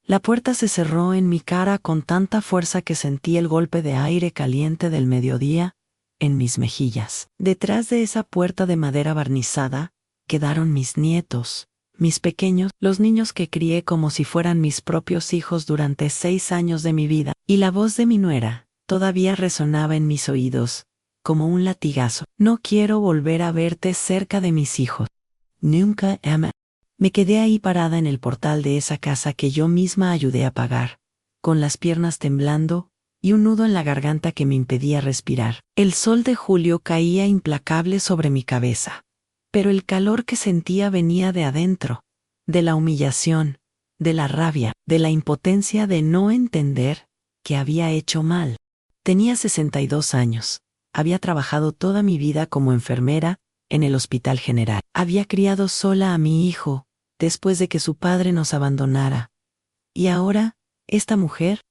La puerta se cerró en mi cara con tanta fuerza que sentí el golpe de aire caliente del mediodía en mis mejillas. Detrás de esa puerta de madera barnizada quedaron mis nietos, mis pequeños, los niños que crié como si fueran mis propios hijos durante 6 años de mi vida, y la voz de mi nuera todavía resonaba en mis oídos, como un latigazo. No quiero volver a verte cerca de mis hijos. Nunca, Emma. Me quedé ahí parada en el portal de esa casa que yo misma ayudé a pagar, con las piernas temblando y un nudo en la garganta que me impedía respirar. El sol de julio caía implacable sobre mi cabeza, pero el calor que sentía venía de adentro, de la humillación, de la rabia, de la impotencia de no entender que había hecho mal. Tenía 62 años, había trabajado toda mi vida como enfermera en el Hospital General. Había criado sola a mi hijo después de que su padre nos abandonara. Y ahora, esta mujer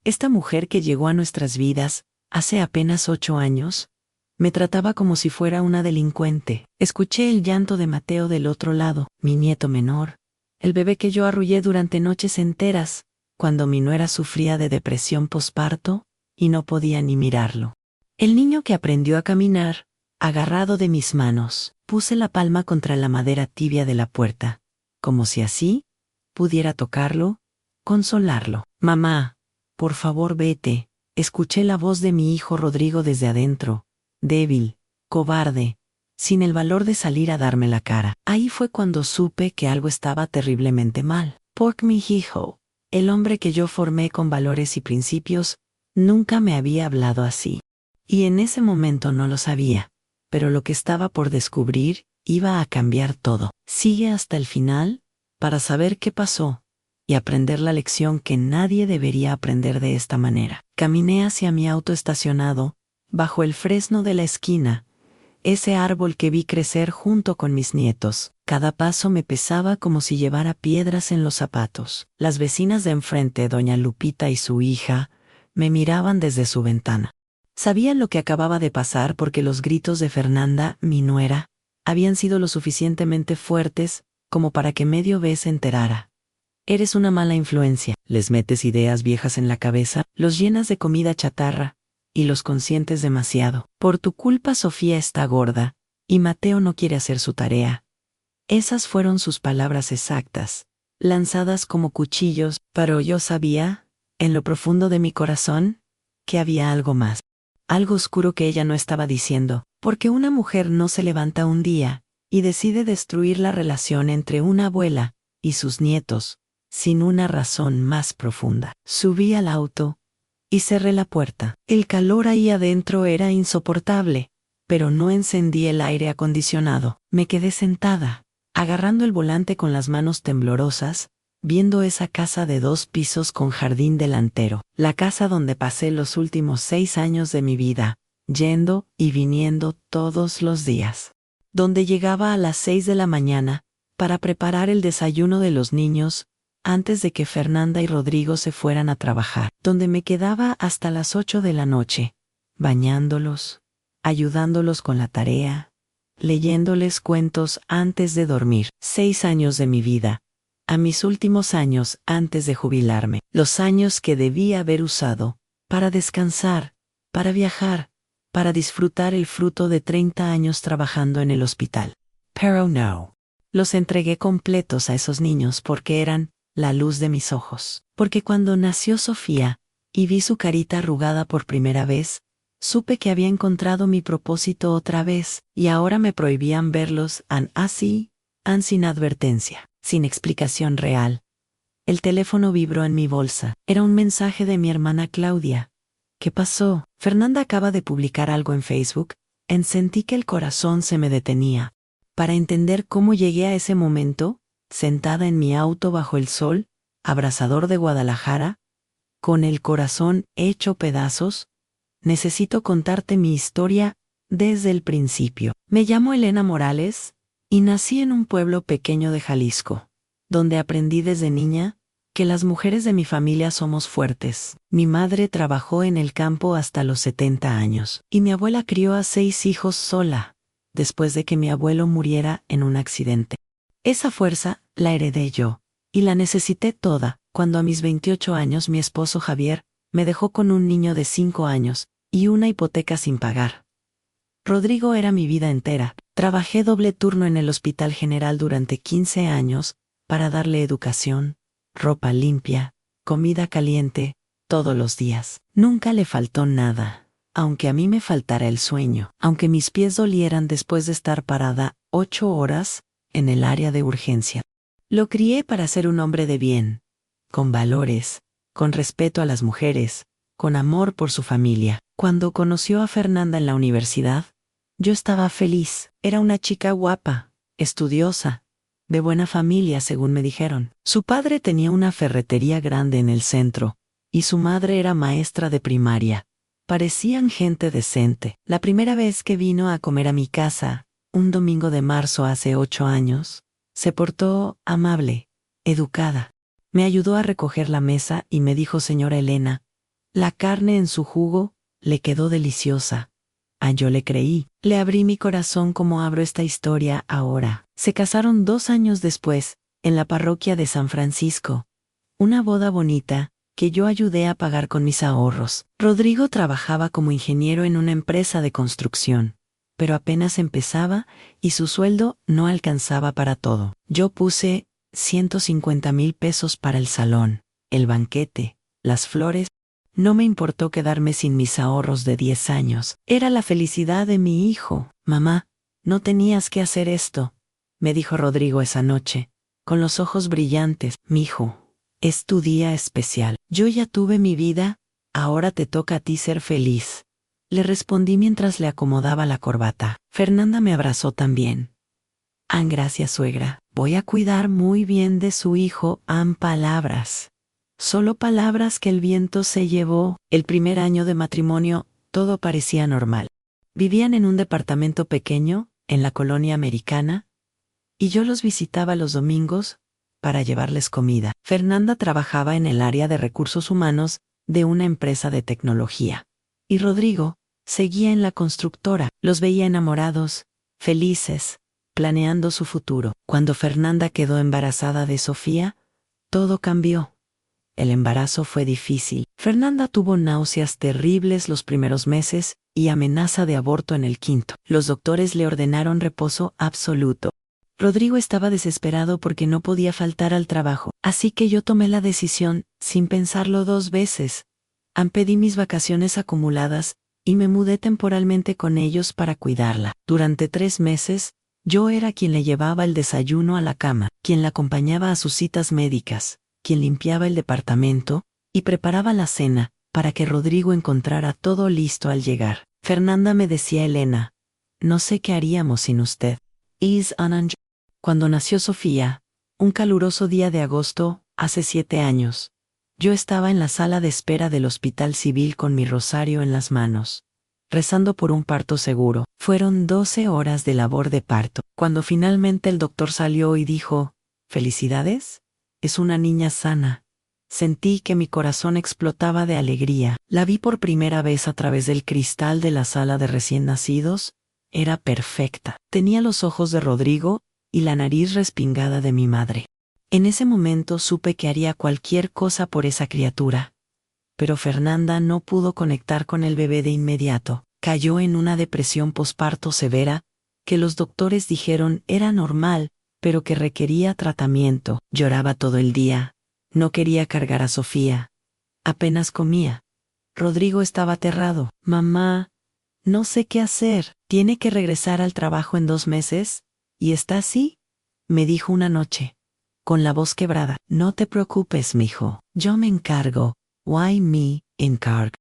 que llegó a nuestras vidas hace apenas 8 años, me trataba como si fuera una delincuente. Escuché el llanto de Mateo del otro lado, mi nieto menor, el bebé que yo arrullé durante noches enteras, cuando mi nuera sufría de depresión posparto y no podía ni mirarlo. El niño que aprendió a caminar, agarrado de mis manos, puse la palma contra la madera tibia de la puerta, como si así pudiera tocarlo, consolarlo. Mamá, por favor vete. Escuché la voz de mi hijo Rodrigo desde adentro, débil, cobarde, sin el valor de salir a darme la cara. Ahí fue cuando supe que algo estaba terriblemente mal. Porque mi hijo, el hombre que yo formé con valores y principios, nunca me había hablado así. Y en ese momento no lo sabía, pero lo que estaba por descubrir iba a cambiar todo. Sigue hasta el final para saber qué pasó y aprender la lección que nadie debería aprender de esta manera. Caminé hacia mi auto estacionado, bajo el fresno de la esquina, ese árbol que vi crecer junto con mis nietos. Cada paso me pesaba como si llevara piedras en los zapatos. Las vecinas de enfrente, doña Lupita y su hija, me miraban desde su ventana. Sabían lo que acababa de pasar porque los gritos de Fernanda, mi nuera, habían sido lo suficientemente fuertes como para que medio vez se enterara. Eres una mala influencia. Les metes ideas viejas en la cabeza, los llenas de comida chatarra, y los consientes demasiado. Por tu culpa Sofía está gorda, y Mateo no quiere hacer su tarea. Esas fueron sus palabras exactas, lanzadas como cuchillos, pero yo sabía, en lo profundo de mi corazón, que había algo más. Algo oscuro que ella no estaba diciendo, porque una mujer no se levanta un día y decide destruir la relación entre una abuela y sus nietos, sin una razón más profunda. Subí al auto y cerré la puerta. El calor ahí adentro era insoportable, pero no encendí el aire acondicionado. Me quedé sentada, agarrando el volante con las manos temblorosas, viendo esa casa de 2 pisos con jardín delantero, la casa donde pasé los últimos 6 años de mi vida, yendo y viniendo todos los días. Donde llegaba a las 6 de la mañana, para preparar el desayuno de los niños, antes de que Fernanda y Rodrigo se fueran a trabajar. Donde me quedaba hasta las 8 de la noche, bañándolos, ayudándolos con la tarea, leyéndoles cuentos antes de dormir. 6 años de mi vida, a mis últimos años antes de jubilarme, los años que debí haber usado para descansar, para viajar, para disfrutar el fruto de 30 años trabajando en el hospital. Pero no. Los entregué completos a esos niños porque eran la luz de mis ojos. Porque cuando nació Sofía y vi su carita arrugada por primera vez, supe que había encontrado mi propósito otra vez, y ahora me prohibían verlos sin advertencia, sin explicación real. El teléfono vibró en mi bolsa. Era un mensaje de mi hermana Claudia. ¿Qué pasó? Fernanda acaba de publicar algo en Facebook. Sentí que el corazón se me detenía. Para entender cómo llegué a ese momento, sentada en mi auto bajo el sol, abrasador de Guadalajara, con el corazón hecho pedazos, necesito contarte mi historia desde el principio. Me llamo Elena Morales y nací en un pueblo pequeño de Jalisco, donde aprendí desde niña que las mujeres de mi familia somos fuertes. Mi madre trabajó en el campo hasta los 70 años, y mi abuela crió a 6 hijos sola, después de que mi abuelo muriera en un accidente. Esa fuerza la heredé yo, y la necesité toda, cuando a mis 28 años mi esposo Javier me dejó con un niño de 5 años y una hipoteca sin pagar. Rodrigo era mi vida entera. Trabajé doble turno en el Hospital General durante 15 años para darle educación, ropa limpia, comida caliente, todos los días. Nunca le faltó nada, aunque a mí me faltara el sueño, aunque mis pies dolieran después de estar parada 8 horas en el área de urgencia. Lo crié para ser un hombre de bien, con valores, con respeto a las mujeres, con amor por su familia. Cuando conoció a Fernanda en la universidad, yo estaba feliz. Era una chica guapa, estudiosa, de buena familia según me dijeron. Su padre tenía una ferretería grande en el centro, y su madre era maestra de primaria. Parecían gente decente. La primera vez que vino a comer a mi casa, un domingo de marzo hace 8 años, se portó amable, educada. Me ayudó a recoger la mesa y me dijo: señora Elena, la carne en su jugo le quedó deliciosa. Yo le creí. Le abrí mi corazón como abro esta historia ahora. Se casaron 2 años después, en la parroquia de San Francisco. Una boda bonita, que yo ayudé a pagar con mis ahorros. Rodrigo trabajaba como ingeniero en una empresa de construcción, pero apenas empezaba y su sueldo no alcanzaba para todo. Yo puse 150,000 pesos para el salón, el banquete, las flores. No me importó quedarme sin mis ahorros de 10 años. Era la felicidad de mi hijo. Mamá, no tenías que hacer esto, me dijo Rodrigo esa noche, con los ojos brillantes. Mijo, es tu día especial. Yo ya tuve mi vida, ahora te toca a ti ser feliz. Le respondí mientras le acomodaba la corbata. Fernanda me abrazó también. Gracias, suegra. Voy a cuidar muy bien de su hijo. Palabras. Solo palabras que el viento se llevó. El primer año de matrimonio, todo parecía normal. Vivían en un departamento pequeño, en la colonia americana, y yo los visitaba los domingos para llevarles comida. Fernanda trabajaba en el área de recursos humanos de una empresa de tecnología. Y Rodrigo seguía en la constructora. Los veía enamorados, felices, planeando su futuro. Cuando Fernanda quedó embarazada de Sofía, todo cambió. El embarazo fue difícil. Fernanda tuvo náuseas terribles los primeros meses y amenaza de aborto en el quinto. Los doctores le ordenaron reposo absoluto. Rodrigo estaba desesperado porque no podía faltar al trabajo, así que yo tomé la decisión, sin pensarlo 2 veces. Pedí mis vacaciones acumuladas y me mudé temporalmente con ellos para cuidarla. Durante 3 meses, yo era quien le llevaba el desayuno a la cama, quien la acompañaba a sus citas médicas, quien limpiaba el departamento y preparaba la cena para que Rodrigo encontrara todo listo al llegar. Fernanda me decía: Elena, no sé qué haríamos sin usted. Cuando nació Sofía, un caluroso día de agosto, hace 7 años, yo estaba en la sala de espera del Hospital Civil con mi rosario en las manos, rezando por un parto seguro. Fueron 12 horas de labor de parto. Cuando finalmente el doctor salió y dijo: «¿Felicidades? Es una niña sana». Sentí que mi corazón explotaba de alegría. La vi por primera vez a través del cristal de la sala de recién nacidos. Era perfecta. Tenía los ojos de Rodrigo y la nariz respingada de mi madre. En ese momento supe que haría cualquier cosa por esa criatura. Pero Fernanda no pudo conectar con el bebé de inmediato. Cayó en una depresión posparto severa, que los doctores dijeron era normal, pero que requería tratamiento. Lloraba todo el día. No quería cargar a Sofía. Apenas comía. Rodrigo estaba aterrado. «Mamá, no sé qué hacer. Tiene que regresar al trabajo en 2 meses. ¿Y está así?», me dijo una noche, con la voz quebrada. «No te preocupes, mijo. Yo me encargo». «Why me encarg?»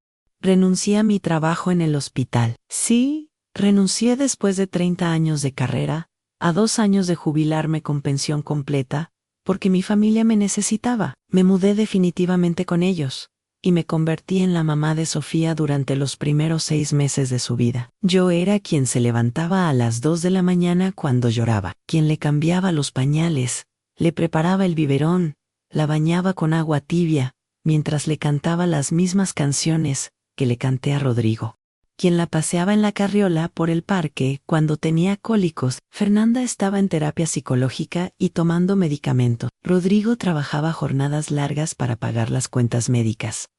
Renuncié a mi trabajo en el hospital. Sí, renuncié después de 30 años de carrera, a 2 años de jubilarme con pensión completa, porque mi familia me necesitaba. Me mudé definitivamente con ellos, y me convertí en la mamá de Sofía durante los primeros 6 meses de su vida. Yo era quien se levantaba a las 2 de la mañana cuando lloraba, quien le cambiaba los pañales, le preparaba el biberón, la bañaba con agua tibia, mientras le cantaba las mismas canciones que le canté a Rodrigo. quien la paseaba en la carriola por el parque cuando tenía cólicos. Fernanda estaba en terapia psicológica y tomando medicamento. Rodrigo trabajaba jornadas largas para pagar las cuentas médicas.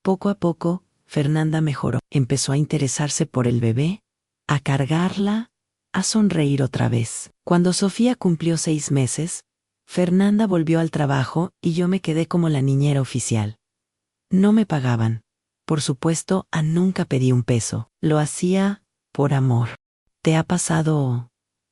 Poco a poco, Fernanda mejoró. Empezó a interesarse por el bebé, a cargarla, a sonreír otra vez. Cuando Sofía cumplió 6 meses, Fernanda volvió al trabajo y yo me quedé como la niñera oficial. No me pagaban. Por supuesto, nunca pedí un peso. Lo hacía por amor. ¿Te ha pasado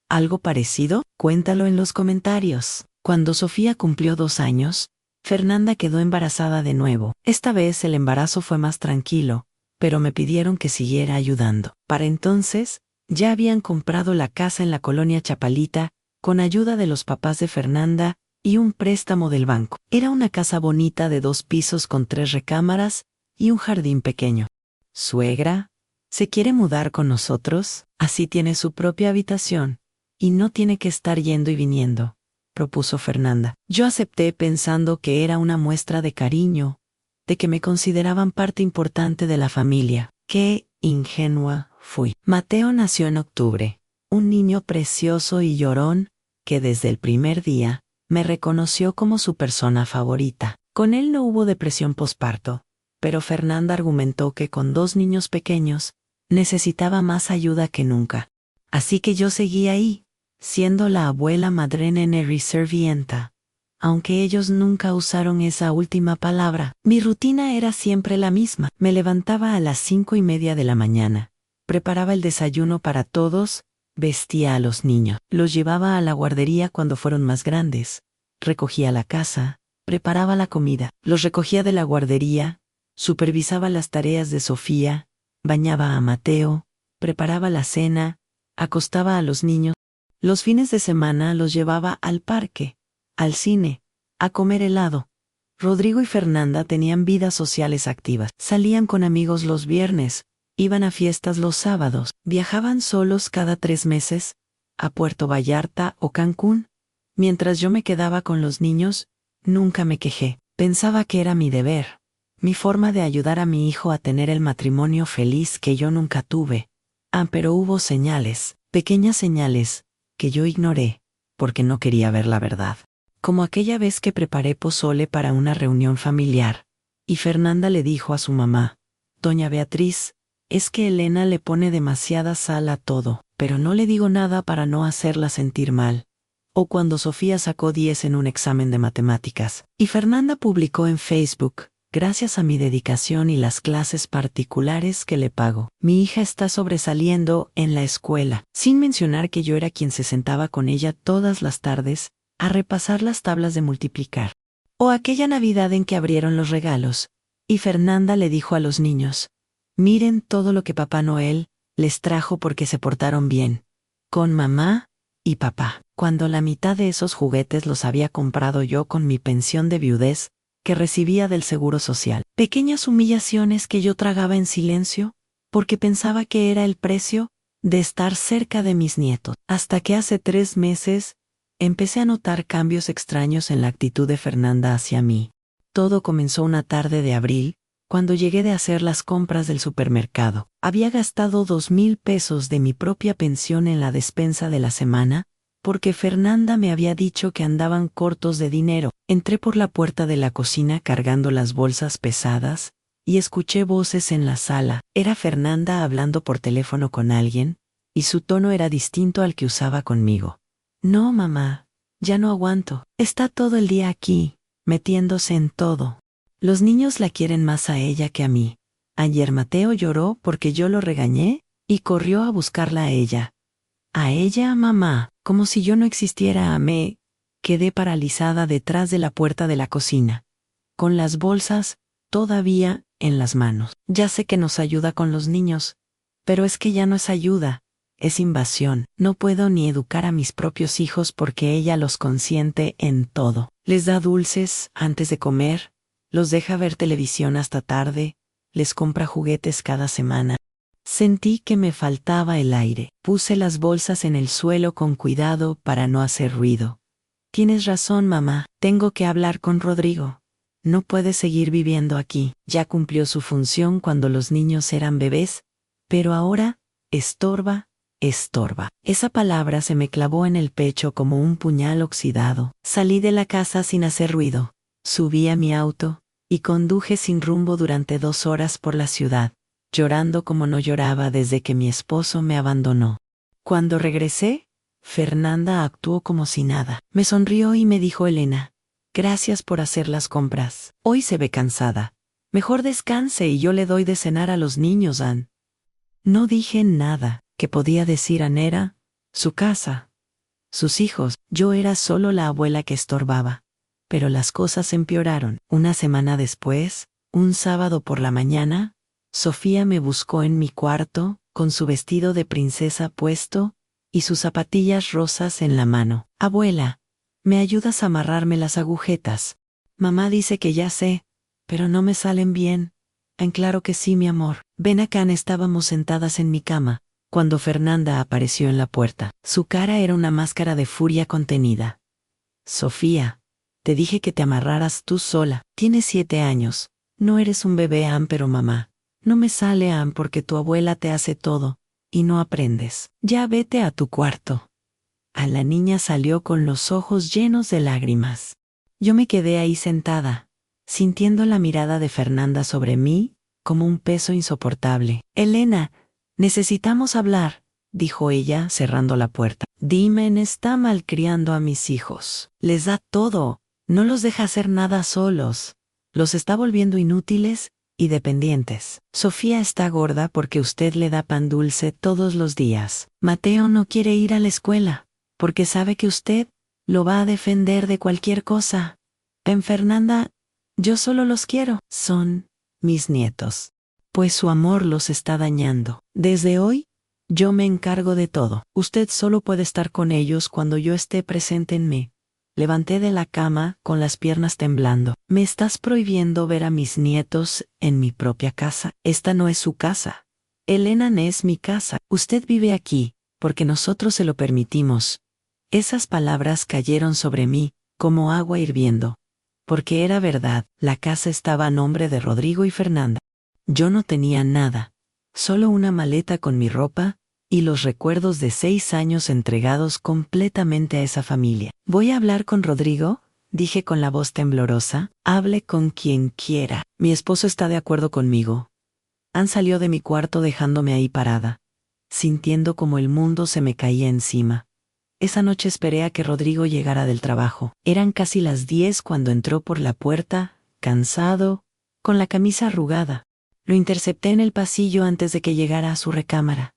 algo parecido? Cuéntalo en los comentarios. Cuando Sofía cumplió 2 años, Fernanda quedó embarazada de nuevo. Esta vez el embarazo fue más tranquilo, pero me pidieron que siguiera ayudando. Para entonces, ya habían comprado la casa en la colonia Chapalita, con ayuda de los papás de Fernanda y un préstamo del banco. Era una casa bonita de 2 pisos con 3 recámaras y un jardín pequeño. ¿Suegra? ¿Se quiere mudar con nosotros? Así tiene su propia habitación y no tiene que estar yendo y viniendo, propuso Fernanda. Yo acepté pensando que era una muestra de cariño, de que me consideraban parte importante de la familia. Qué ingenua fui. Mateo nació en octubre, un niño precioso y llorón que desde el primer día me reconoció como su persona favorita. Con él no hubo depresión posparto, pero Fernanda argumentó que con 2 niños pequeños necesitaba más ayuda que nunca. Así que yo seguí ahí, siendo la abuela madrena y servienta. Aunque ellos nunca usaron esa última palabra, mi rutina era siempre la misma. Me levantaba a las 5:30 de la mañana, preparaba el desayuno para todos, vestía a los niños, los llevaba a la guardería cuando fueron más grandes, recogía la casa, preparaba la comida, los recogía de la guardería, supervisaba las tareas de Sofía, bañaba a Mateo, preparaba la cena, acostaba a los niños. Los fines de semana los llevaba al parque, al cine, a comer helado. Rodrigo y Fernanda tenían vidas sociales activas. Salían con amigos los viernes, iban a fiestas los sábados, viajaban solos cada 3 meses, a Puerto Vallarta o Cancún. Mientras yo me quedaba con los niños, nunca me quejé. Pensaba que era mi deber, mi forma de ayudar a mi hijo a tener el matrimonio feliz que yo nunca tuve. Pero hubo señales, pequeñas señales, que yo ignoré, porque no quería ver la verdad. Como aquella vez que preparé pozole para una reunión familiar, y Fernanda le dijo a su mamá: «Doña Beatriz, es que Elena le pone demasiada sal a todo», pero no le digo nada para no hacerla sentir mal. O cuando Sofía sacó 10 en un examen de matemáticas, y Fernanda publicó en Facebook: «Gracias a mi dedicación y las clases particulares que le pago, mi hija está sobresaliendo en la escuela», sin mencionar que yo era quien se sentaba con ella todas las tardes a repasar las tablas de multiplicar. O aquella Navidad en que abrieron los regalos, y Fernanda le dijo a los niños: «Miren todo lo que Papá Noel les trajo porque se portaron bien, con mamá y papá», cuando la mitad de esos juguetes los había comprado yo con mi pensión de viudez que recibía del Seguro Social. Pequeñas humillaciones que yo tragaba en silencio, porque pensaba que era el precio de estar cerca de mis nietos. Hasta que hace 3 meses empecé a notar cambios extraños en la actitud de Fernanda hacia mí. Todo comenzó una tarde de abril, cuando llegué de hacer las compras del supermercado. Había gastado 2,000 pesos de mi propia pensión en la despensa de la semana, porque Fernanda me había dicho que andaban cortos de dinero. Entré por la puerta de la cocina cargando las bolsas pesadas, y escuché voces en la sala. Era Fernanda hablando por teléfono con alguien, y su tono era distinto al que usaba conmigo. «No, mamá, ya no aguanto. Está todo el día aquí, metiéndose en todo. Los niños la quieren más a ella que a mí. Ayer Mateo lloró porque yo lo regañé, y corrió a buscarla a ella. A ella, mamá, como si yo no existiera. Me quedé paralizada detrás de la puerta de la cocina, con las bolsas todavía en las manos. Ya sé que nos ayuda con los niños, pero es que ya no es ayuda, es invasión. No puedo ni educar a mis propios hijos porque ella los consiente en todo. Les da dulces antes de comer, los deja ver televisión hasta tarde, les compra juguetes cada semana». Sentí que me faltaba el aire. Puse las bolsas en el suelo con cuidado para no hacer ruido. «Tienes razón, mamá. Tengo que hablar con Rodrigo. No puede seguir viviendo aquí. Ya cumplió su función cuando los niños eran bebés, Pero ahora, estorba, estorba. Esa palabra se me clavó en el pecho como un puñal oxidado. Salí de la casa sin hacer ruido. Subí a mi auto y conduje sin rumbo durante 2 horas por la ciudad, llorando como no lloraba desde que mi esposo me abandonó. Cuando regresé, Fernanda actuó como si nada. Me sonrió y me dijo: Elena, gracias por hacer las compras. Hoy se ve cansada. Mejor descanse y yo le doy de cenar a los niños, Ann. No dije nada. ¿Qué podía decir Ann? Era su casa, sus hijos. Yo era solo la abuela que estorbaba. Pero las cosas empeoraron. Una semana después, un sábado por la mañana, Sofía me buscó en mi cuarto, con su vestido de princesa puesto y sus zapatillas rosas en la mano. Abuela, ¿me ayudas a amarrarme las agujetas? Mamá dice que ya sé, pero no me salen bien. Claro que sí, mi amor. Ven acá. Estábamos sentadas en mi cama, cuando Fernanda apareció en la puerta. Su cara era una máscara de furia contenida. Sofía, te dije que te amarraras tú sola. Tienes 7 años. No eres un bebé, Ann, pero mamá. No me sale, Ann, porque tu abuela te hace todo, y no aprendes. Ya vete a tu cuarto. La niña salió con los ojos llenos de lágrimas. Yo me quedé ahí sentada, sintiendo la mirada de Fernanda sobre mí, como un peso insoportable. Elena, necesitamos hablar, dijo ella, cerrando la puerta. Dime, está malcriando a mis hijos. Les da todo. No los deja hacer nada solos. Los está volviendo inútiles y dependientes. Sofía está gorda porque usted le da pan dulce todos los días. Mateo no quiere ir a la escuela, porque sabe que usted lo va a defender de cualquier cosa. Fernanda, yo solo los quiero. Son mis nietos. Pues su amor los está dañando. Desde hoy, yo me encargo de todo. Usted solo puede estar con ellos cuando yo esté presente en mí. Levanté de la cama con las piernas temblando. ¿Me estás prohibiendo ver a mis nietos en mi propia casa? Esta no es su casa. Elena, no es mi casa. Usted vive aquí, porque nosotros se lo permitimos. Esas palabras cayeron sobre mí, como agua hirviendo. Porque era verdad, la casa estaba a nombre de Rodrigo y Fernanda. Yo no tenía nada, solo una maleta con mi ropa y los recuerdos de 6 años entregados completamente a esa familia. ¿Voy a hablar con Rodrigo?, dije con la voz temblorosa. Hable con quien quiera. Mi esposo está de acuerdo conmigo. Ann salió de mi cuarto dejándome ahí parada, sintiendo como el mundo se me caía encima. Esa noche esperé a que Rodrigo llegara del trabajo. Eran casi las 10 cuando entró por la puerta, cansado, con la camisa arrugada. Lo intercepté en el pasillo antes de que llegara a su recámara.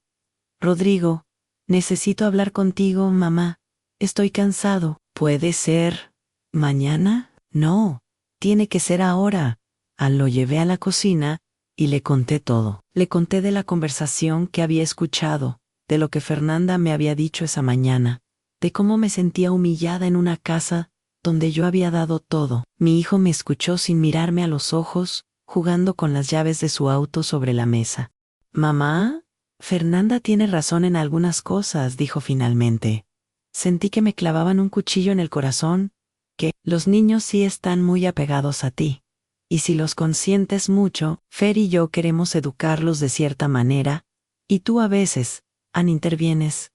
Rodrigo, necesito hablar contigo, mamá. Estoy cansado. ¿Puede ser mañana? No, tiene que ser ahora. Lo llevé a la cocina y le conté todo. Le conté de la conversación que había escuchado, de lo que Fernanda me había dicho esa mañana, de cómo me sentía humillada en una casa donde yo había dado todo. Mi hijo me escuchó sin mirarme a los ojos, jugando con las llaves de su auto sobre la mesa. Mamá, Fernanda tiene razón en algunas cosas, dijo finalmente. Sentí que me clavaban un cuchillo en el corazón, que los niños sí están muy apegados a ti. Y si los consientes mucho, Fer y yo queremos educarlos de cierta manera, y tú a veces, Ann, intervienes.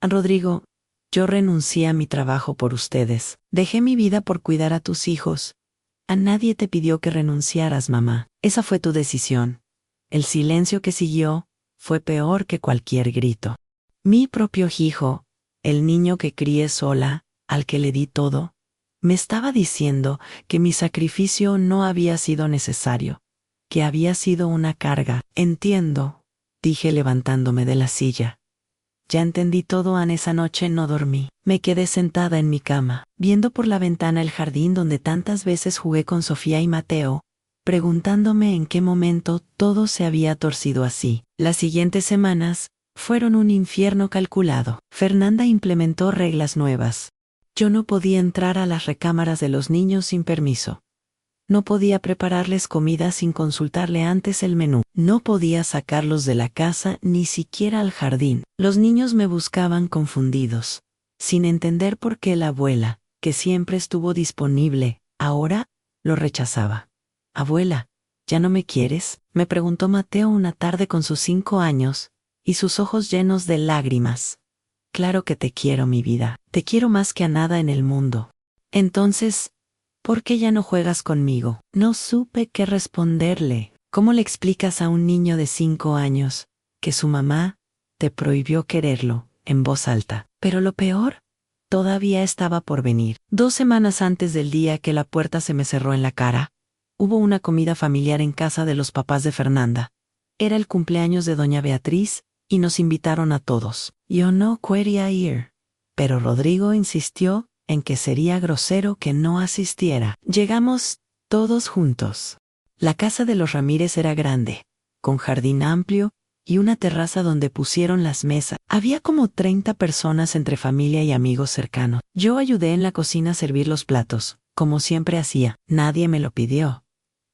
Rodrigo, yo renuncié a mi trabajo por ustedes. Dejé mi vida por cuidar a tus hijos. A nadie te pidió que renunciaras, mamá. Esa fue tu decisión. El silencio que siguió fue peor que cualquier grito. Mi propio hijo, el niño que crié sola, al que le di todo, me estaba diciendo que mi sacrificio no había sido necesario, que había sido una carga. Entiendo, dije levantándome de la silla. Ya entendí todo, Ann. Esa noche no dormí. Me quedé sentada en mi cama, viendo por la ventana el jardín donde tantas veces jugué con Sofía y Mateo, preguntándome en qué momento todo se había torcido así. Las siguientes semanas fueron un infierno calculado. Fernanda implementó reglas nuevas. Yo no podía entrar a las recámaras de los niños sin permiso. No podía prepararles comida sin consultarle antes el menú. No podía sacarlos de la casa ni siquiera al jardín. Los niños me buscaban confundidos, sin entender por qué la abuela, que siempre estuvo disponible, ahora lo rechazaba. Abuela, ¿Ya no me quieres?, me preguntó Mateo una tarde con sus 5 años, y sus ojos llenos de lágrimas. Claro que te quiero, mi vida. Te quiero más que a nada en el mundo. Entonces, ¿por qué ya no juegas conmigo? No supe qué responderle. ¿Cómo le explicas a un niño de 5 años que su mamá te prohibió quererlo en voz alta? Pero lo peor todavía estaba por venir. 2 semanas antes del día que la puerta se me cerró en la cara, hubo una comida familiar en casa de los papás de Fernanda. Era el cumpleaños de doña Beatriz y nos invitaron a todos. Yo no quería ir, pero Rodrigo insistió en que sería grosero que no asistiera. Llegamos todos juntos. La casa de los Ramírez era grande, con jardín amplio y una terraza donde pusieron las mesas. Había como 30 personas entre familia y amigos cercanos. Yo ayudé en la cocina a servir los platos, como siempre hacía. Nadie me lo pidió,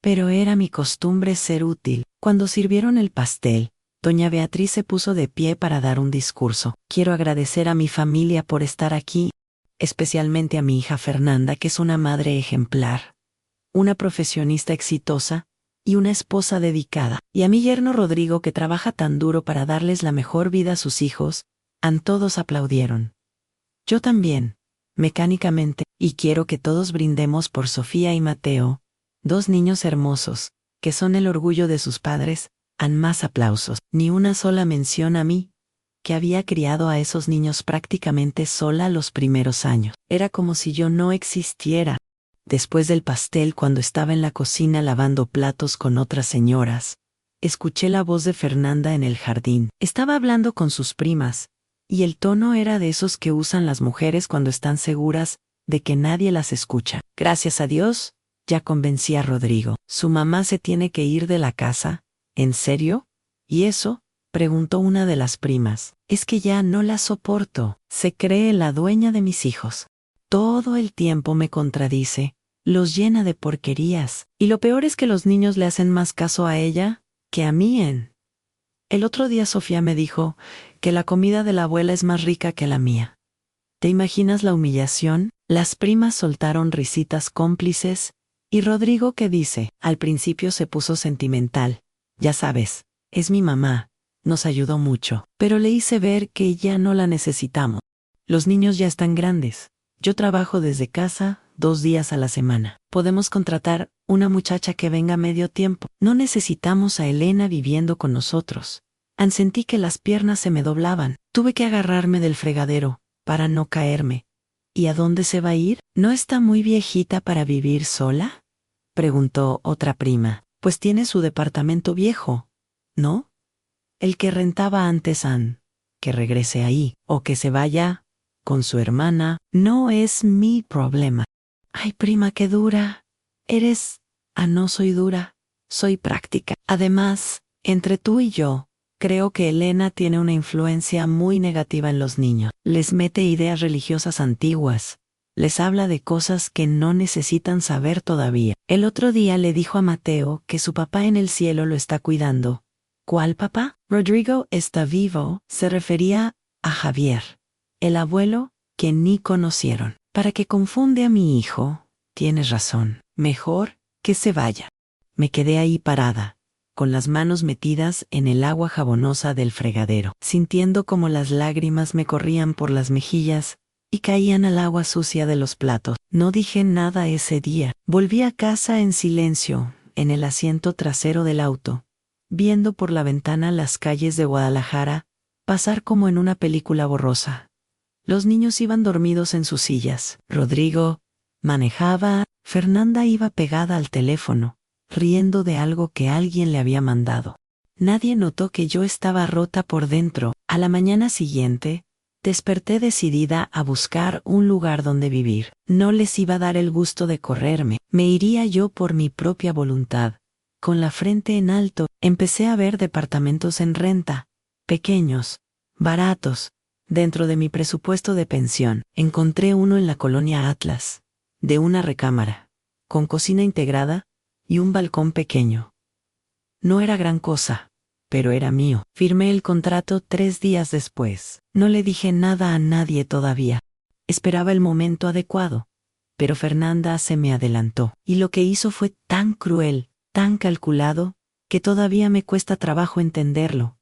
pero era mi costumbre ser útil. Cuando sirvieron el pastel, doña Beatriz se puso de pie para dar un discurso. Quiero agradecer a mi familia por estar aquí, especialmente a mi hija Fernanda, que es una madre ejemplar, una profesionista exitosa y una esposa dedicada, y a mi yerno Rodrigo, que trabaja tan duro para darles la mejor vida a sus hijos. Todos aplaudieron. Yo también, mecánicamente, y quiero que todos brindemos por Sofía y Mateo, 2 niños hermosos, que son el orgullo de sus padres. Más aplausos. Ni una sola mención a mí, que había criado a esos niños prácticamente sola los primeros años. Era como si yo no existiera. Después del pastel, cuando estaba en la cocina lavando platos con otras señoras, escuché la voz de Fernanda en el jardín. Estaba hablando con sus primas, y el tono era de esos que usan las mujeres cuando están seguras de que nadie las escucha. Gracias a Dios, ya convencí a Rodrigo. ¿Su mamá se tiene que ir de la casa? ¿En serio? ¿Y eso?, preguntó una de las primas. Es que ya no la soporto. Se cree la dueña de mis hijos. Todo el tiempo me contradice, los llena de porquerías. Y lo peor es que los niños le hacen más caso a ella que a mí. El otro día Sofía me dijo que la comida de la abuela es más rica que la mía. ¿Te imaginas la humillación? Las primas soltaron risitas cómplices, y Rodrigo, ¿qué dice? Al principio se puso sentimental. Ya sabes, es mi mamá, nos ayudó mucho, pero le hice ver que ya no la necesitamos. Los niños ya están grandes. Yo trabajo desde casa 2 días a la semana. Podemos contratar una muchacha que venga medio tiempo. No necesitamos a Elena viviendo con nosotros. Sentí que las piernas se me doblaban. Tuve que agarrarme del fregadero para no caerme. ¿Y a dónde se va a ir? ¿No está muy viejita para vivir sola?, preguntó otra prima. Pues tiene su departamento viejo, ¿no? El que rentaba antes. Que regrese ahí, o que se vaya con su hermana. No es mi problema. Ay, prima, qué dura. Eres... no soy dura. Soy práctica. Además, entre tú y yo, creo que Elena tiene una influencia muy negativa en los niños. Les mete ideas religiosas antiguas. Les habla de cosas que no necesitan saber todavía. El otro día le dijo a Mateo que su papá en el cielo lo está cuidando. ¿Cuál papá? Rodrigo está vivo. Se refería a Javier, el abuelo que ni conocieron. ¿Para qué confunde a mi hijo? Tienes razón. Mejor que se vaya. Me quedé ahí parada, con las manos metidas en el agua jabonosa del fregadero, sintiendo como las lágrimas me corrían por las mejillas y caían al agua sucia de los platos. No dije nada ese día. Volví a casa en silencio, en el asiento trasero del auto, viendo por la ventana las calles de Guadalajara pasar como en una película borrosa. Los niños iban dormidos en sus sillas. Rodrigo manejaba. Fernanda iba pegada al teléfono, riendo de algo que alguien le había mandado. Nadie notó que yo estaba rota por dentro. A la mañana siguiente, desperté decidida a buscar un lugar donde vivir. No les iba a dar el gusto de correrme. Me iría yo por mi propia voluntad. Con la frente en alto, empecé a ver departamentos en renta, pequeños, baratos, dentro de mi presupuesto de pensión. Encontré uno en la colonia Atlas, de una recámara, con cocina integrada y un balcón pequeño. No era gran cosa, pero era mío. Firmé el contrato 3 días después. No le dije nada a nadie todavía. Esperaba el momento adecuado, pero Fernanda se me adelantó, y lo que hizo fue tan cruel, tan calculado que todavía me cuesta trabajo entenderlo.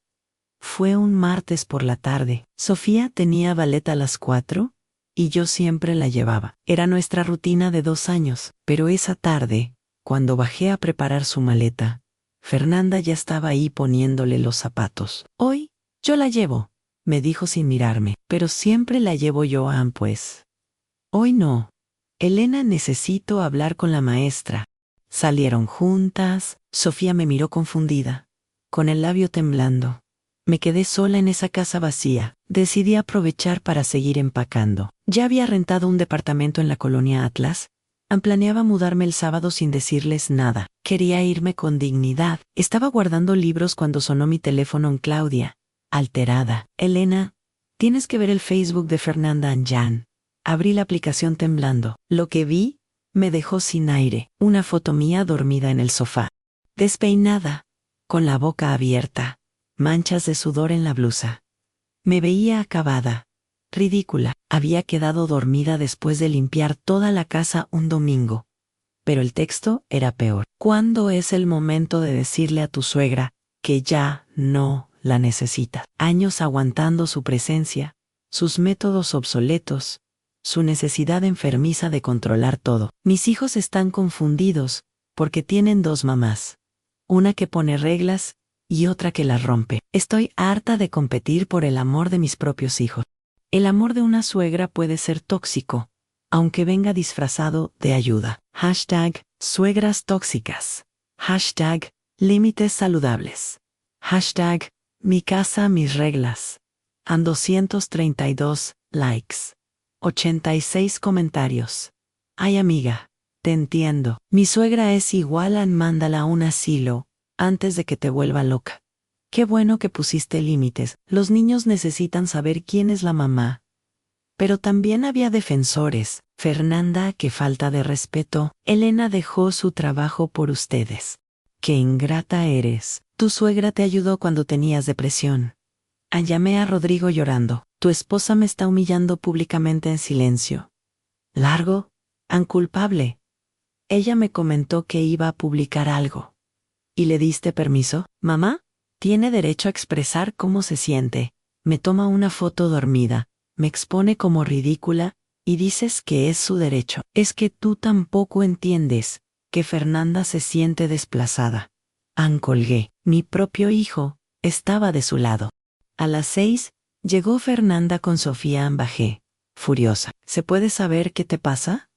Fue un martes por la tarde. Sofía tenía ballet a las 4 y yo siempre la llevaba. Era nuestra rutina de 2 años, pero esa tarde, cuando bajé a preparar su maleta, Fernanda ya estaba ahí poniéndole los zapatos. Hoy, yo la llevo, me dijo sin mirarme, pero siempre la llevo yo, pues. Hoy no. Elena, necesito hablar con la maestra. Salieron juntas. Sofía me miró confundida, con el labio temblando. Me quedé sola en esa casa vacía. Decidí aprovechar para seguir empacando. Ya había rentado un departamento en la colonia Atlas. Planeaba mudarme el sábado sin decirles nada. Quería irme con dignidad. Estaba guardando libros cuando sonó mi teléfono en Claudia, alterada. Elena, tienes que ver el Facebook de Fernanda Anjan. Abrí la aplicación temblando. Lo que vi me dejó sin aire. Una foto mía dormida en el sofá. Despeinada, con la boca abierta, manchas de sudor en la blusa. Me veía acabada, ridícula. Había quedado dormida después de limpiar toda la casa un domingo. Pero el texto era peor. ¿Cuándo es el momento de decirle a tu suegra que ya no la necesita? Años aguantando su presencia, sus métodos obsoletos, su necesidad enfermiza de controlar todo. Mis hijos están confundidos porque tienen 2 mamás. Una que pone reglas y otra que las rompe. Estoy harta de competir por el amor de mis propios hijos. El amor de una suegra puede ser tóxico, aunque venga disfrazado de ayuda. #suegras tóxicas. #límites saludables. #mi casa, mis reglas. 232 likes. 86 comentarios. Ay, amiga, te entiendo. Mi suegra es igual a mándala a un asilo antes de que te vuelva loca. Qué bueno que pusiste límites. Los niños necesitan saber quién es la mamá. Pero también había defensores. Fernanda, qué falta de respeto. Elena dejó su trabajo por ustedes. Qué ingrata eres. Tu suegra te ayudó cuando tenías depresión. Llamé a Rodrigo llorando. Tu esposa me está humillando públicamente en silencio. Largo, culpable. Ella me comentó que iba a publicar algo. ¿Y le diste permiso? Mamá tiene derecho a expresar cómo se siente. Me toma una foto dormida, me expone como ridícula, y dices que es su derecho. Es que tú tampoco entiendes que Fernanda se siente desplazada. Colgué. Mi propio hijo estaba de su lado. A las 6 llegó Fernanda con Sofía. Bajé, furiosa. ¿Se puede saber qué te pasa?,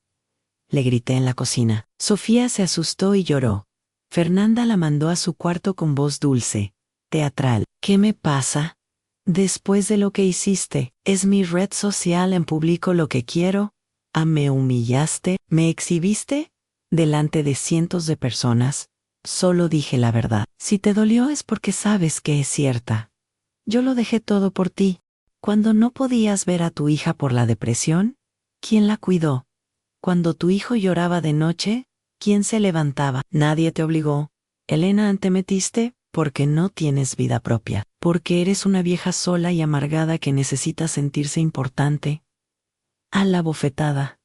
le grité en la cocina. Sofía se asustó y lloró. Fernanda la mandó a su cuarto con voz dulce, teatral. ¿Qué me pasa? Después de lo que hiciste, es mi red social, publico lo que quiero. Me humillaste, me exhibiste delante de cientos de personas. Solo dije la verdad. Si te dolió es porque sabes que es cierta. Yo lo dejé todo por ti. Cuando no podías ver a tu hija por la depresión, ¿quién la cuidó? Cuando tu hijo lloraba de noche, ¿quién se levantaba? Nadie te obligó. Elena, te metiste porque no tienes vida propia, porque eres una vieja sola y amargada que necesita sentirse importante. A la bofetada.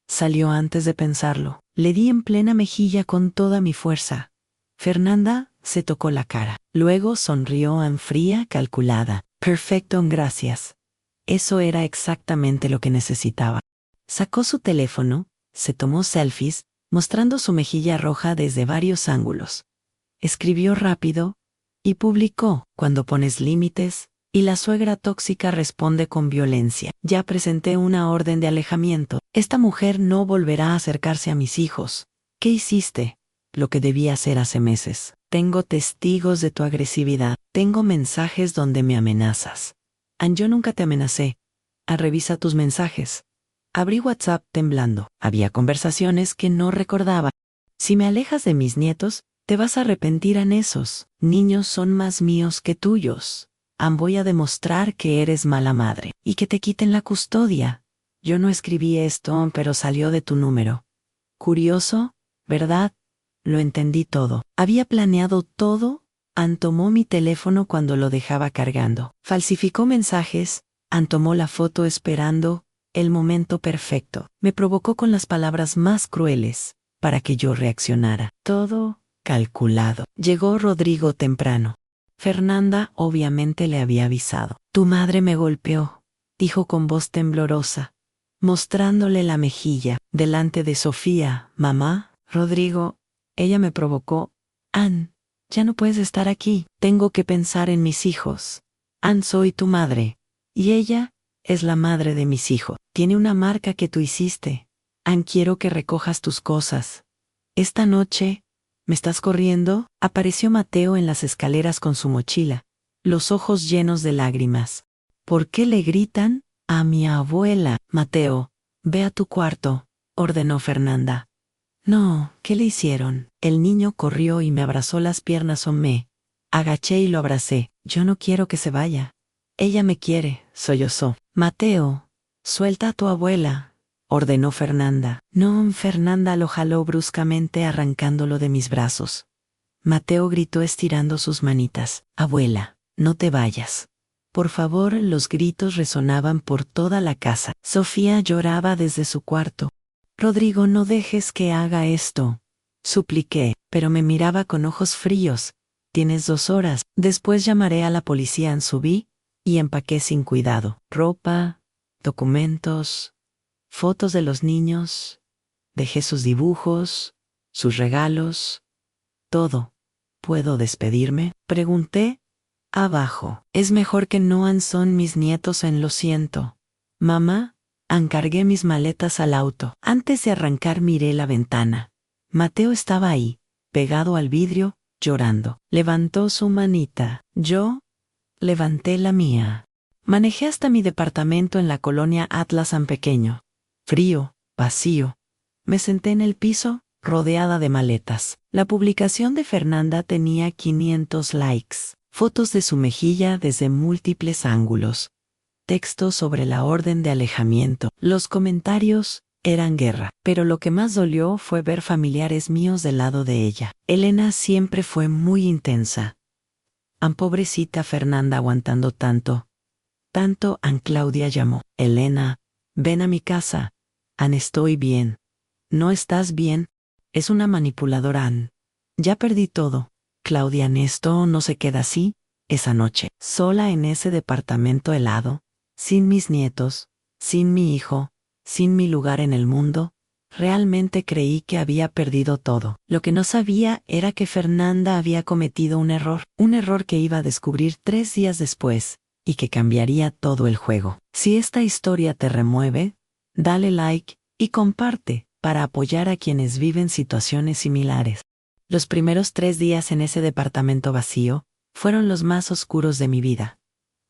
Salió antes de pensarlo. Le di en plena mejilla con toda mi fuerza. Fernanda se tocó la cara. Luego sonrió en fría, calculada. Perfecto, gracias. Eso era exactamente lo que necesitaba. Sacó su teléfono, se tomó selfies, mostrando su mejilla roja desde varios ángulos. Escribió rápido y publicó. Cuando pones límites, y la suegra tóxica responde con violencia. Ya presenté una orden de alejamiento. Esta mujer no volverá a acercarse a mis hijos. ¿Qué hiciste? Lo que debía hacer hace meses. Tengo testigos de tu agresividad. Tengo mensajes donde me amenazas. Yo nunca te amenacé. Revisa tus mensajes. Abrí WhatsApp temblando. Había conversaciones que no recordaba. Si me alejas de mis nietos, te vas a arrepentir. Esos niños son más míos que tuyos. Voy a demostrar que eres mala madre y que te quiten la custodia. Yo no escribí esto, pero salió de tu número. Curioso, ¿verdad? Lo entendí todo. Había planeado todo. Tomó mi teléfono cuando lo dejaba cargando. Falsificó mensajes. Tomó la foto esperando el momento perfecto. Me provocó con las palabras más crueles para que yo reaccionara. Todo calculado. Llegó Rodrigo temprano. Fernanda obviamente le había avisado. Tu madre me golpeó, dijo con voz temblorosa, mostrándole la mejilla, delante de Sofía. Mamá, Rodrigo, ella me provocó. Ann, ya no puedes estar aquí. Tengo que pensar en mis hijos. Ann, soy tu madre. Y ella es la madre de mis hijos. Tiene una marca que tú hiciste. Ann, quiero que recojas tus cosas. Esta noche, ¿me estás corriendo? Apareció Mateo en las escaleras con su mochila, los ojos llenos de lágrimas. ¿Por qué le gritan? A mi abuela. Mateo, ve a tu cuarto, ordenó Fernanda. No, ¿qué le hicieron? El niño corrió y me abrazó las piernas o me agaché y lo abracé. Yo no quiero que se vaya. Ella me quiere, sollozó. Mateo, suelta a tu abuela, ordenó Fernanda. No, Fernanda lo jaló bruscamente arrancándolo de mis brazos. Mateo gritó estirando sus manitas. Abuela, no te vayas. Por favor, los gritos resonaban por toda la casa. Sofía lloraba desde su cuarto. Rodrigo, no dejes que haga esto, supliqué, pero me miraba con ojos fríos. Tienes 2 horas. Después llamaré a la policía. Subí y empaqué sin cuidado. Ropa, documentos, fotos de los niños. Dejé sus dibujos, sus regalos, todo. ¿Puedo despedirme? Pregunté. Abajo. Es mejor que no son mis nietos. Lo siento. Mamá, encargué mis maletas al auto. Antes de arrancar miré la ventana. Mateo estaba ahí, pegado al vidrio, llorando. Levantó su manita. Yo levanté la mía. Manejé hasta mi departamento en la colonia Atlas San Pequeño. Frío, vacío. Me senté en el piso, rodeada de maletas. La publicación de Fernanda tenía 500 likes. Fotos de su mejilla desde múltiples ángulos. Textos sobre la orden de alejamiento. Los comentarios eran guerra. Pero lo que más dolió fue ver familiares míos del lado de ella. Elena siempre fue muy intensa. Pobrecita Fernanda aguantando tanto. Tanto. Claudia llamó. Elena, ven a mi casa. Estoy bien. ¿No estás bien? Es una manipuladora. Ya perdí todo. Claudia, esto no se queda así. Esa noche, sola en ese departamento helado, sin mis nietos, sin mi hijo, sin mi lugar en el mundo, realmente creí que había perdido todo. Lo que no sabía era que Fernanda había cometido un error que iba a descubrir 3 días después, y que cambiaría todo el juego. Si esta historia te remueve, dale like y comparte para apoyar a quienes viven situaciones similares. Los primeros 3 días en ese departamento vacío fueron los más oscuros de mi vida.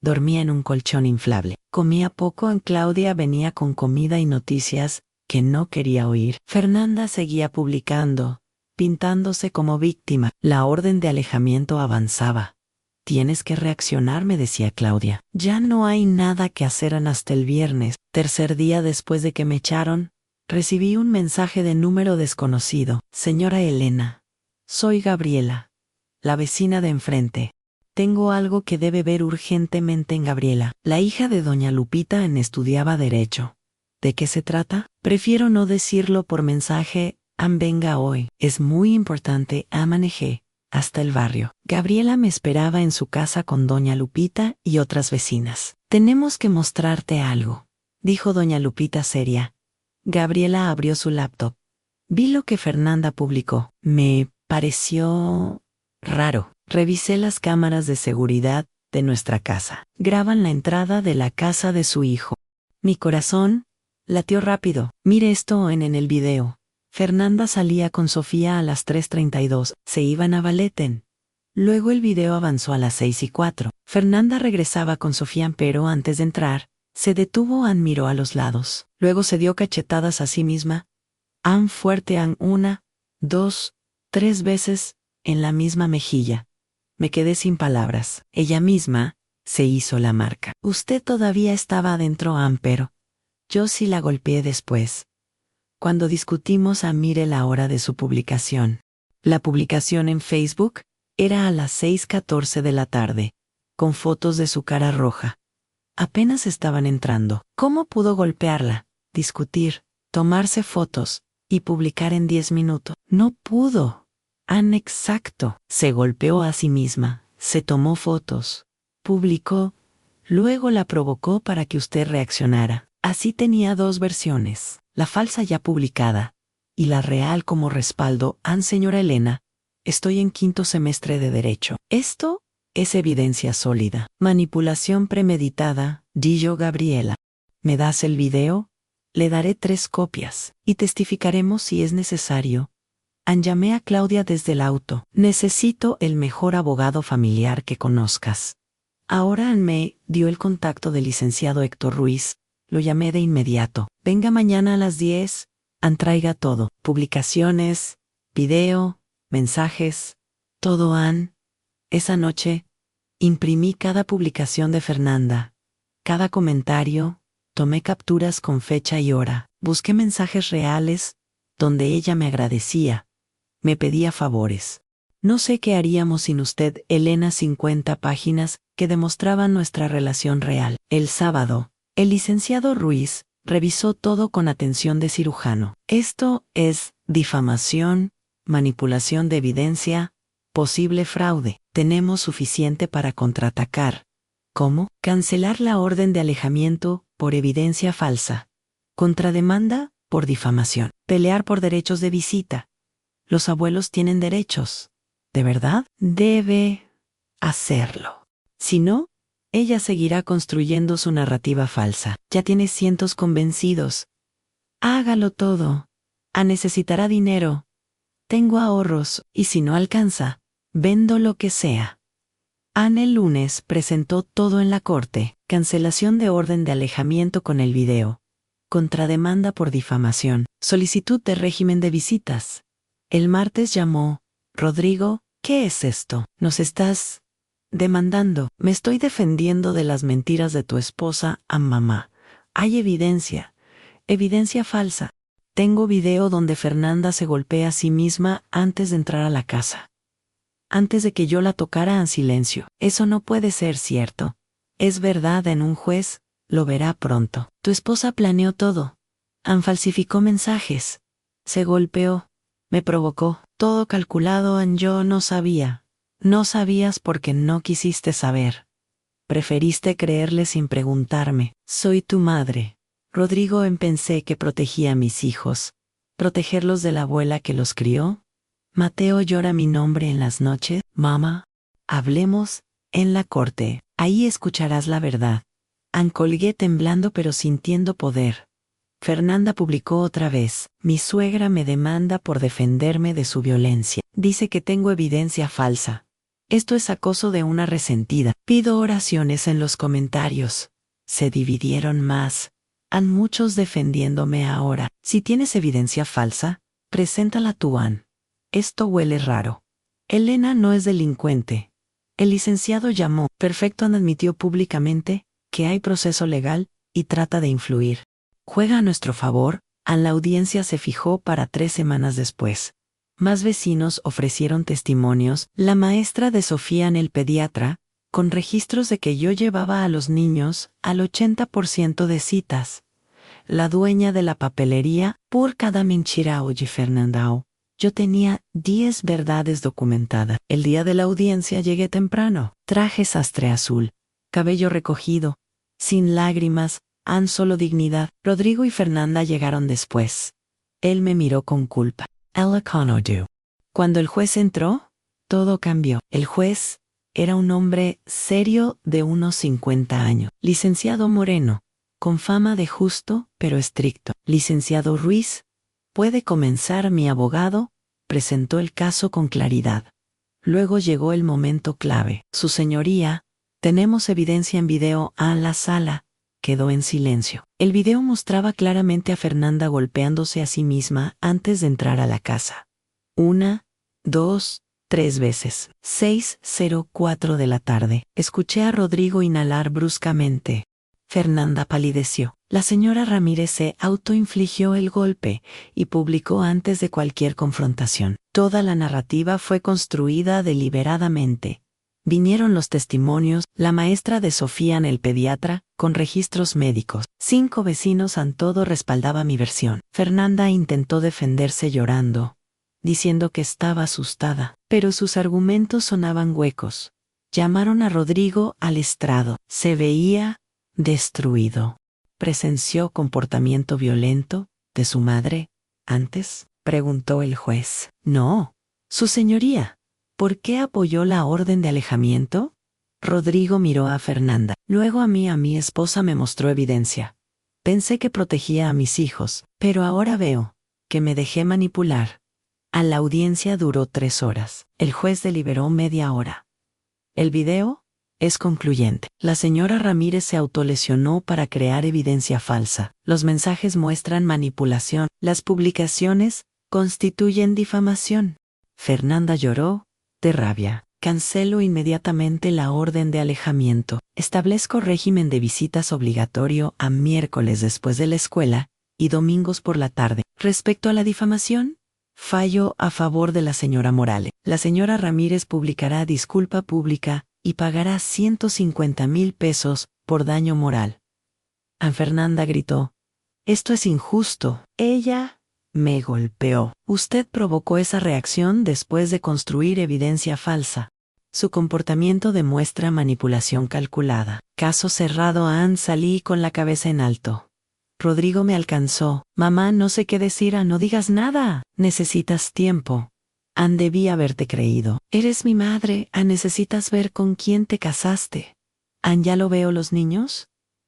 Dormía en un colchón inflable. Comía poco. Claudia venía con comida y noticias que no quería oír. Fernanda seguía publicando, pintándose como víctima. La orden de alejamiento avanzaba. Tienes que reaccionar, me decía Claudia. Ya no hay nada que hacer hasta el viernes. Tercer día después de que me echaron, recibí un mensaje de número desconocido. Señora Elena, soy Gabriela, la vecina de enfrente. Tengo algo que debe ver urgentemente. Gabriela, la hija de doña Lupita, estudiaba Derecho. ¿De qué se trata? Prefiero no decirlo por mensaje. Venga hoy. Es muy importante. Manejé hasta el barrio. Gabriela me esperaba en su casa con doña Lupita y otras vecinas. Tenemos que mostrarte algo, dijo doña Lupita seria. Gabriela abrió su laptop. Vi lo que Fernanda publicó. Me pareció raro. Revisé las cámaras de seguridad de nuestra casa. Graban la entrada de la casa de su hijo. Mi corazón latió rápido. Mire esto en el video. Fernanda salía con Sofía a las 3:32. Se iban a Balleten. Luego el video avanzó a las 6:04. Fernanda regresaba con Sofía, pero antes de entrar, se detuvo. Miró a los lados. Luego se dio cachetadas a sí misma. Fuerte. 1, 2, 3 veces en la misma mejilla. Me quedé sin palabras. Ella misma se hizo la marca. Usted todavía estaba adentro, pero yo sí la golpeé después. Cuando discutimos, mire la hora de su publicación. La publicación en Facebook era a las 6:14 de la tarde, con fotos de su cara roja. Apenas estaban entrando. ¿Cómo pudo golpearla, discutir, tomarse fotos y publicar en 10 minutos? No pudo. Exacto. Se golpeó a sí misma, se tomó fotos, publicó, luego la provocó para que usted reaccionara. Así tenía dos versiones, la falsa ya publicada y la real como respaldo. Señora Elena, estoy en 5º semestre de Derecho. Esto es evidencia sólida. Manipulación premeditada, dijo Gabriela. ¿Me das el video? Le daré 3 copias y testificaremos si es necesario. Llamé a Claudia desde el auto. Necesito el mejor abogado familiar que conozcas. Ahora me dio el contacto del licenciado Héctor Ruiz. Lo llamé de inmediato. Venga mañana a las 10. Traiga todo. Publicaciones, video, mensajes, todo. Esa noche, imprimí cada publicación de Fernanda, cada comentario, tomé capturas con fecha y hora, busqué mensajes reales, donde ella me agradecía, me pedía favores. No sé qué haríamos sin usted, Elena. 50 páginas que demostraban nuestra relación real. El sábado, el licenciado Ruiz revisó todo con atención de cirujano. Esto es difamación, manipulación de evidencia, posible fraude. Tenemos suficiente para contraatacar. ¿Cómo? Cancelar la orden de alejamiento por evidencia falsa. Contrademanda por difamación. Pelear por derechos de visita. Los abuelos tienen derechos. ¿De verdad? Debe hacerlo. Si no, ella seguirá construyendo su narrativa falsa. Ya tiene cientos convencidos. Hágalo todo. Necesitará dinero. Tengo ahorros, y si no alcanza, vendo lo que sea. El lunes presentó todo en la corte. Cancelación de orden de alejamiento con el video. Contrademanda por difamación. Solicitud de régimen de visitas. El martes llamó. Rodrigo, ¿qué es esto? ¿Nos estás demandando? Me estoy defendiendo de las mentiras de tu esposa a mamá. Hay evidencia. Evidencia falsa. Tengo video donde Fernanda se golpea a sí misma antes de entrar a la casa. Antes de que yo la tocara en silencio. Eso no puede ser cierto. Es verdad. En un juez, lo verá pronto. Tu esposa planeó todo. Falsificó mensajes. Se golpeó. Me provocó. Todo calculado. Yo no sabía. No sabías porque no quisiste saber. Preferiste creerle sin preguntarme. Soy tu madre. Rodrigo, pensé que protegía a mis hijos. ¿Protegerlos de la abuela que los crió? Mateo llora mi nombre en las noches. Mamá, hablemos en la corte. Ahí escucharás la verdad. Colgué temblando pero sintiendo poder. Fernanda publicó otra vez. Mi suegra me demanda por defenderme de su violencia. Dice que tengo evidencia falsa. Esto es acoso de una resentida. Pido oraciones en los comentarios. Se dividieron más. Muchos defendiéndome ahora. Si tienes evidencia falsa, preséntala tú. Esto huele raro. Elena no es delincuente. El licenciado llamó. Perfecto. Admitió públicamente que hay proceso legal y trata de influir. Juega a nuestro favor. La audiencia se fijó para 3 semanas después. Más vecinos ofrecieron testimonios. La maestra de Sofía, el pediatra, con registros de que yo llevaba a los niños al 80% de citas. La dueña de la papelería, por cada mentira. Oye, Fernanda, yo tenía 10 verdades documentadas. El día de la audiencia llegué temprano. Traje sastre azul, cabello recogido, sin lágrimas, solo dignidad. Rodrigo y Fernanda llegaron después. Él me miró con culpa. Cuando el juez entró, todo cambió. El juez era un hombre serio de unos 50 años. Licenciado Moreno, con fama de justo, pero estricto. Licenciado Ruiz, puede comenzar. Mi abogado presentó el caso con claridad. Luego llegó el momento clave. Su señoría, tenemos evidencia en video. La sala quedó en silencio. El video mostraba claramente a Fernanda golpeándose a sí misma antes de entrar a la casa. 1, 2, 3 veces. 6:04 de la tarde. Escuché a Rodrigo inhalar bruscamente. Fernanda palideció. La señora Ramírez se autoinfligió el golpe y publicó antes de cualquier confrontación. Toda la narrativa fue construida deliberadamente. Vinieron los testimonios, la maestra de Sofía, el pediatra, con registros médicos. 5 vecinos. Todo respaldaba mi versión. Fernanda intentó defenderse llorando. diciendo que estaba asustada, pero sus argumentos sonaban huecos. Llamaron a Rodrigo al estrado. Se veía destruido. ¿Presenció comportamiento violento de su madre antes?, preguntó el juez. No, su señoría. ¿Por qué apoyó la orden de alejamiento? Rodrigo miró a Fernanda. Luego a mi esposa me mostró evidencia. Pensé que protegía a mis hijos, pero ahora veo que me dejé manipular. La audiencia duró 3 horas. El juez deliberó media hora. El video es concluyente. La señora Ramírez se autolesionó para crear evidencia falsa. Los mensajes muestran manipulación. Las publicaciones constituyen difamación. Fernanda lloró de rabia. Cancelo inmediatamente la orden de alejamiento. Establezco régimen de visitas obligatorio a miércoles después de la escuela y domingos por la tarde. Respecto a la difamación, fallo a favor de la señora Morales. La señora Ramírez publicará disculpa pública y pagará 150,000 pesos por daño moral. Fernanda gritó: «Esto es injusto. Ella me golpeó. Usted provocó esa reacción después de construir evidencia falsa. Su comportamiento demuestra manipulación calculada». Caso cerrado. Salí con la cabeza en alto. Rodrigo me alcanzó. «Mamá, no sé qué decir. No digas nada. Necesitas tiempo. Debí haberte creído. Eres mi madre. Necesitas ver con quién te casaste. ¿Ya lo veo los niños?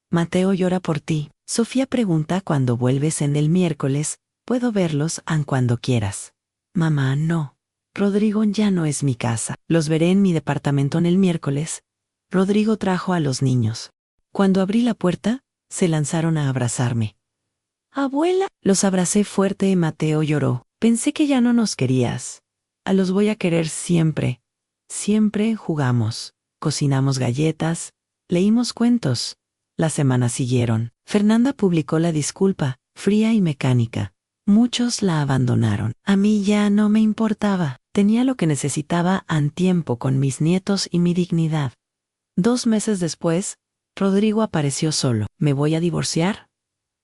Mateo llora por ti. Sofía pregunta cuándo vuelves en el miércoles. Puedo verlos cuando quieras. Mamá, no. Rodrigo ya no es mi casa. Los veré en mi departamento en el miércoles. Rodrigo trajo a los niños. Cuando abrí la puerta, se lanzaron a abrazarme. Abuela. Los abracé fuerte y Mateo lloró. Pensé que ya no nos querías. Los voy a querer siempre. Siempre jugamos, cocinamos galletas, leímos cuentos. Las semanas siguieron. Fernanda publicó la disculpa, fría y mecánica. Muchos la abandonaron. A mí ya no me importaba. Tenía lo que necesitaba tiempo con mis nietos y mi dignidad. 2 meses después, Rodrigo apareció solo. ¿Me voy a divorciar?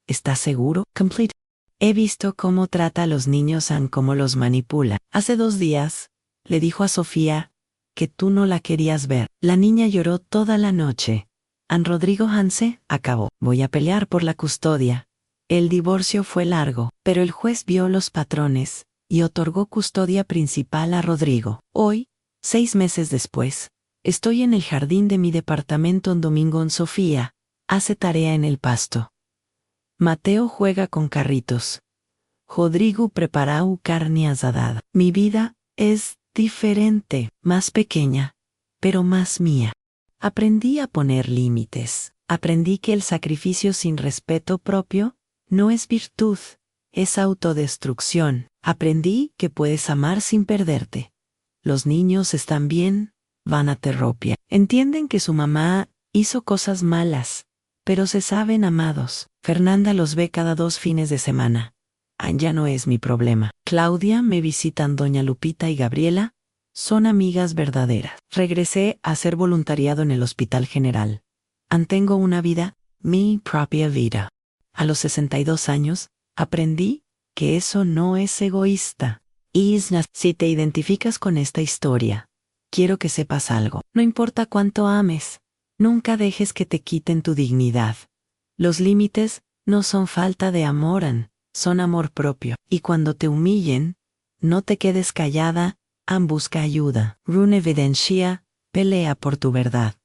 ¿Estás seguro? Complete. He visto cómo trata a los niños cómo los manipula. Hace 2 días, le dijo a Sofía que tú no la querías ver. La niña lloró toda la noche. Rodrigo se acabó. Voy a pelear por la custodia. El divorcio fue largo, pero el juez vio los patrones y otorgó custodia principal a Rodrigo. Hoy, 6 meses después, estoy en el jardín de mi departamento un domingo en Sofía. Hace tarea en el pasto. Mateo juega con carritos. Rodrigo prepara carne asada. Mi vida es diferente, más pequeña, pero más mía. Aprendí a poner límites. Aprendí que el sacrificio sin respeto propio no es virtud, es autodestrucción. Aprendí que puedes amar sin perderte. Los niños están bien, van a terapia. Entienden que su mamá hizo cosas malas, pero se saben amados. Fernanda los ve cada 2 fines de semana. Ya no es mi problema. Claudia me visitan doña Lupita y Gabriela. Son amigas verdaderas. Regresé a hacer voluntariado en el Hospital General. Tengo una vida, mi propia vida. A los 62 años, aprendí que eso no es egoísta. Isna, si te identificas con esta historia, quiero que sepas algo. No importa cuánto ames, nunca dejes que te quiten tu dignidad. Los límites no son falta de amor, son amor propio. Y cuando te humillen, no te quedes callada, busca ayuda. Rune evidencia, pelea por tu verdad.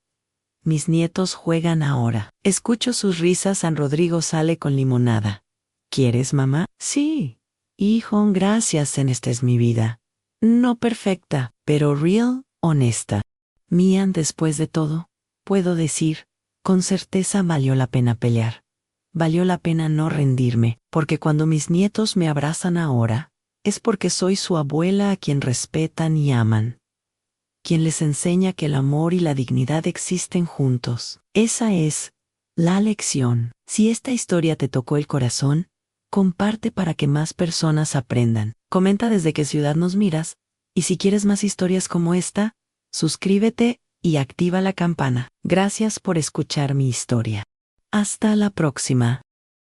Mis nietos juegan ahora. Escucho sus risas. Rodrigo sale con limonada. ¿Quieres, mamá? Sí. Hijo, gracias. Esta es mi vida. No perfecta, pero real, honesta. Mía, después de todo, puedo decir, con certeza valió la pena pelear. Valió la pena no rendirme, porque cuando mis nietos me abrazan ahora, es porque soy su abuela a quien respetan y aman. Quien les enseña que el amor y la dignidad existen juntos. Esa es la lección. Si esta historia te tocó el corazón, comparte para que más personas aprendan. Comenta desde qué ciudad nos miras, y si quieres más historias como esta, suscríbete y activa la campana. Gracias por escuchar mi historia. Hasta la próxima.